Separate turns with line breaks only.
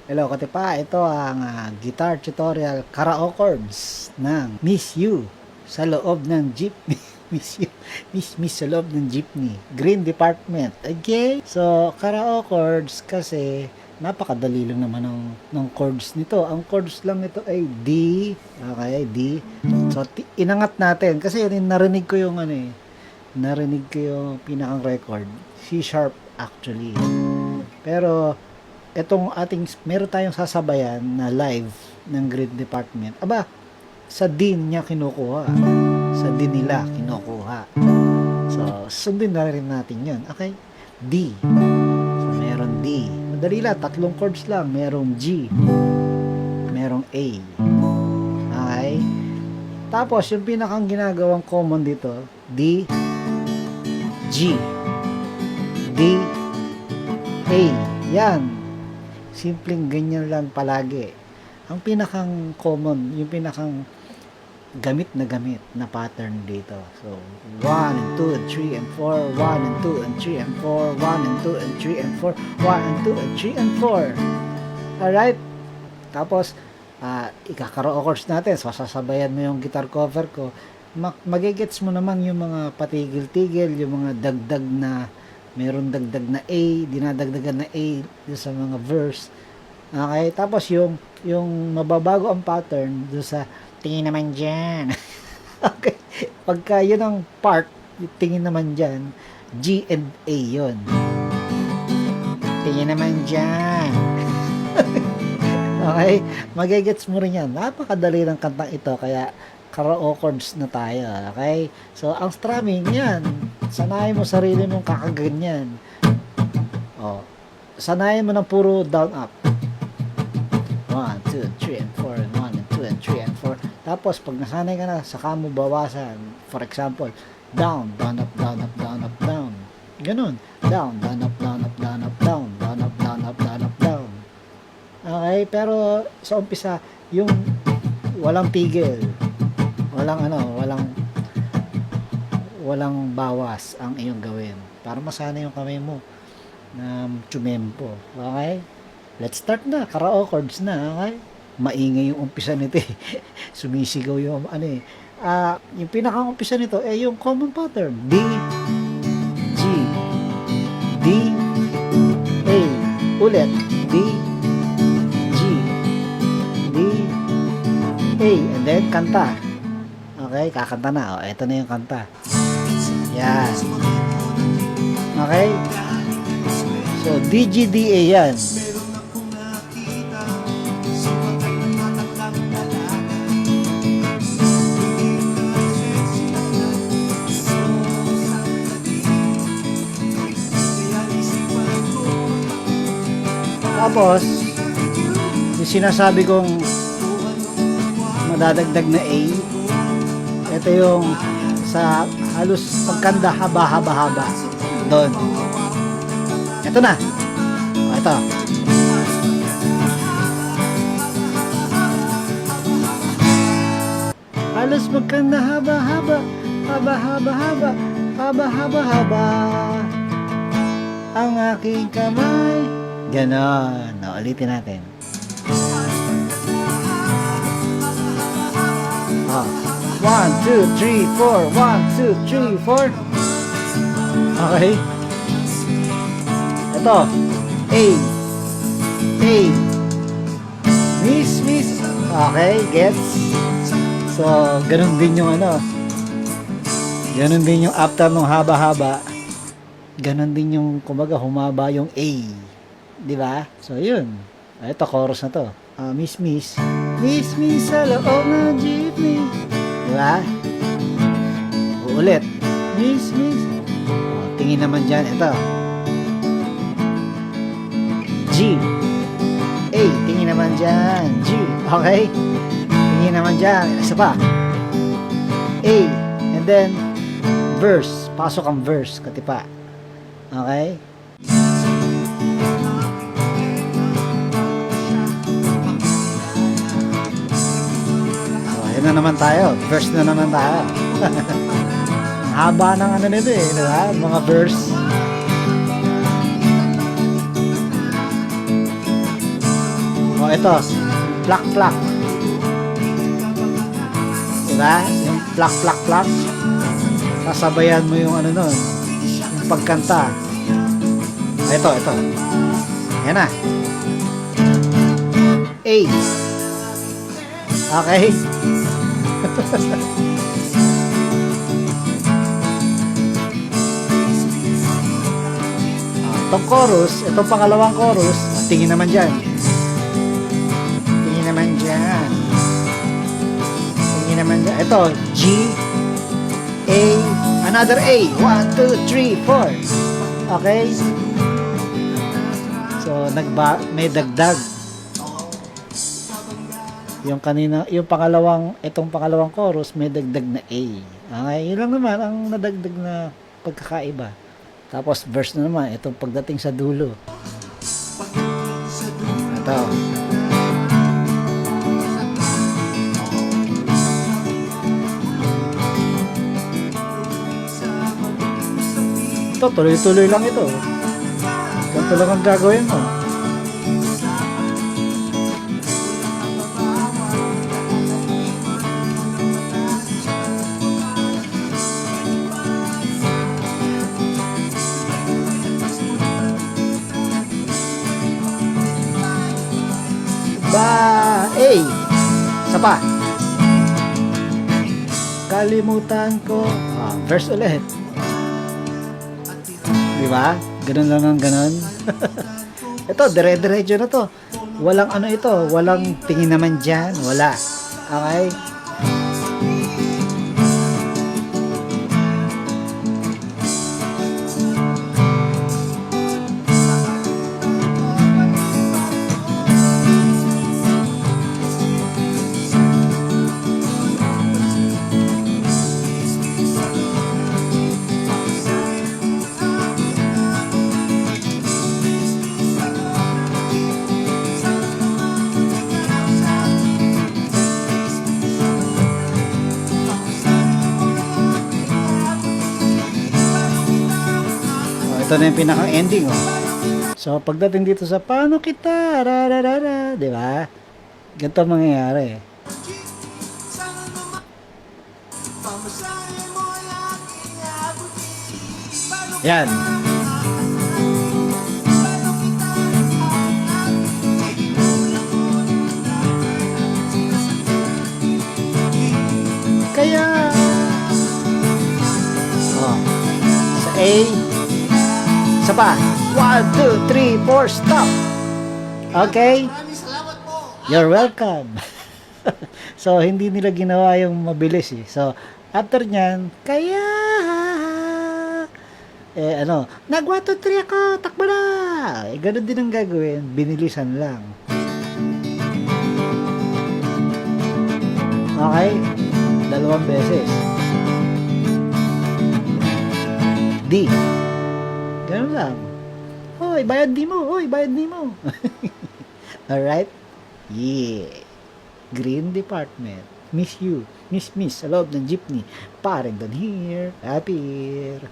Hello, Katipa. Ito ang guitar tutorial karaoke chords ng Miss You sa loob ng jeepney. Miss You, Miss sa loob ng jeepney. Green Department. Okay? So, karaoke chords kasi napakadali lang naman ng chords nito. Ang chords lang nito ay D. Okay, D. So, inangat natin kasi narinig ko yung narinig ko yung pinakang record. C sharp actually. Pero meron tayong sasabayan na live ng grid department. Aba, sa din niya kinukuha. Sa din nila kinukuha. So, sundin na rin natin yun. Okay? D. So, meron D. Madali lang, 3 chords lang. Merong G. Merong A. Okay? Tapos, yung pinakang ginagawang common dito, D, G, D, A. Yan. Simpleng ganyan lang palagi. Ang pinakang common, yung pinakang gamit na pattern dito. So, 1 and 2 and 3 and 4, 1 and 2 and 3 and 4, 1 and 2 and 3 and 4, 1 and 2 and 3 and 4. Alright? Tapos, ikakaraoke chords natin. So, sasabayan mo yung guitar cover ko. Magigets mo naman yung mga patigil-tigil, yung mga dagdag na meron dagdag na A, dinadagdagan na A sa mga verse. Okay, tapos yung mababago ang pattern do sa tingin naman diyan. Okay, pagka yun ang part, tingin naman diyan, G and A yun. Tingin naman diyan. Okay, magigets mo rin yan. Napakadali ng kantang ito, kaya karaoke chords na tayo. Okay? So, ang strumming yan. Sanayin mo sarili mong kakaganyan. Oh. Sanayin mo ng puro down up. 1, 2, 3, and 4, and 1, and 2, and 3, and 4. Tapos, pag nasanay ka na, saka mo bawasan. For example, down, down, up, down, up, down, up, down. Ganun. Down, down, up, down, up, down, up, down. Down, up, down, up, down, up, down. Okay? Pero, sa umpisa, yung walang tigil. Walang bawas ang iyong gawin para masana yung kamay mo na tumempo. Okay? Let's start na. Karaoke chords na. Okay? Maingay yung umpisa nito eh. Sumisigaw yung yung pinakang umpisa nito yung common pattern. D, G, D, A. Ulit. D, G, D, A. And then kanta. Okay, kakanta na. Ito na yung kanta. Yan. Okay? So, DGDA yan. Tapos, yung sinasabi kong madadagdag na A, ito yung sa halos pagkanda haba. Doon. Ito na. Ito. Halos magkanda haba. Ang aking kamay. Ganon. No, ulitin natin. Ah. 1, 2, 3, 4. 1, 2, 3, 4. Okay. Ito. A. Miss. Okay, gets. So, ganun din yung ganun din yung after nung haba-haba. Ganun din yung, kumbaga, humaba yung A. Di ba? So, yun. Ito, chorus na to. Miss sa loob ng jeepney. Diba? Ulit. Miss. Tingin naman dyan. Ito. G. A. Tingin naman dyan. G. Okay? Tingin naman dyan. Isa pa. A. And then, verse. Pasok ang verse, Katipa. Okay? Na naman tayo. Verse na naman tayo. Haba ng nito diba? Mga verse. O, ito. Plak, plak. Diba? Yung plak, plak, plak. Sasabayan mo yung ano nun. Yung pagkanta. Ito. Yan na. A. Okay? Itong chorus, itong pangalawang chorus, tingin naman dyan. Tingin naman dyan. Tingin naman dyan. Ito, G, A, another A. 1, 2, 3, 4. Okay? So, may dagdag. Yung kanina, itong pangalawang chorus, may dagdag na A. Okay, yun lang naman ang nadagdag na pagkakaiba. Tapos verse na naman, itong pagdating sa dulo. Ito. Ito, tuloy-tuloy lang ito. Ganito lang ang gagawin mo. Isa pa. Kalimutan ko. Verse ulit. Diba? Ganun lang ang ganun. Ito, dire-diretso na to. Walang ano ito. Walang tingin naman dyan. Wala. Okay? Ito na yung pinaka-ending, oh. So, pagdating dito sa paano kita, rararara, di ba? Ganito mangyayari. Yan. Kaya, oh, sa A, isa pa. 1, 2, 3, 4, stop. Okay? You're welcome. So, hindi nila ginawa yung mabilis eh. So, after nyan, kaya, nag 1, 2, 3 ako, takbo na. Ganun din ang gagawin. Binilisan lang. Okay? 2 beses. D. Ganun lang. Hoy, bayad di mo. Hoy, bayad di mo. Alright? Yeah. Green Department. Miss you. Miss sa loob ng jeepney. Parang doon here. Happy here.